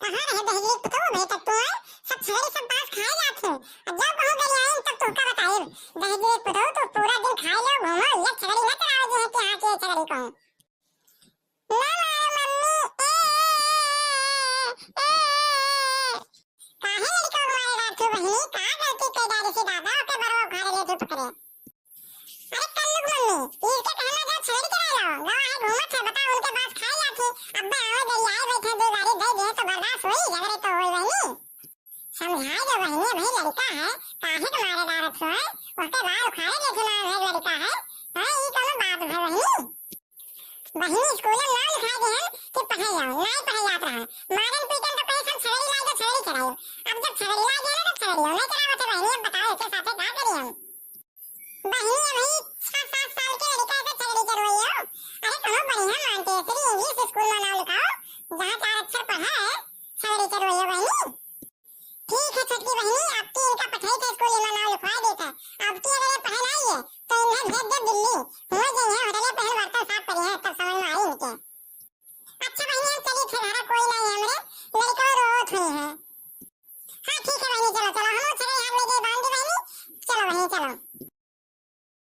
कहाँ रहे दहेज पतो भाई तक तो है सब छड़ी सब बांस खाए जात हैं अब जब कहो गली आए तब तो का बताए दहेज पतो तो पूरा दिन खाए लो घूमो ये छड़ी न कराओ जे है कि हां के छड़ी कहूं ना मारो मम्मी काहे लड़का मारे रात बहिनी का गलती कर डाली से दादा के बरवा उखाड़ ले तो पकड़े अरे कल्लू मम्मी इसके कहना जा छड़ी करा लो गांव है घूमत है बताओ उनके पास खाए जाती अब्बा आवे गली आए बैठे दो गाड़ी दे दे तो बर्दाश्त होई झगड़े तो होई बहिनी समझाए जो बहिनी भाई लड़का है काहे तुम्हारे दारत हो है उसके बाल उखाड़े देखना है लड़का है ये कोनो बात है बहिनी स्कूल में नाम लिखा दे हैं कि पढ़ाई जाओ नहीं पढ़ाई जात रहा मारन पीटन तो कहीं हम छड़ी लाई तो छड़ी चढ़ाओ अब जब छड़ी लाई गए ना तो छड़ी नहीं करावत है बहिनी अब बताओ इसके साथ क्या करें हम बहिनी भाई 6-7 साल के लड़का से छड़ी चढ़वाई हो अरे कहो बढ़िया मानते हैं श्री इंग्लिश स्कूल में नाम लिखाओ जहां 4 अक्षर पढ़ा है छड़ी चढ़वाई हो बहिनी ठीक है छोटकी बहिनी आपकी इनका पढ़ाई के स्कूल में नाम लिखवा देता अब की अगर ये पढ़ाई आई है तो इन्हें भेज दे दिल्ली हो जाए होटल में पहले वार्ता साफ करी है तब समझ में आई इनके अच्छा बहिनी हम चलिए फिर कोई नहीं है हमरे लड़का रोत हुई है हां ठीक है बहिनी चलो चलो हम चले हम ले गए बांध बहिनी चलो बहिनी चलो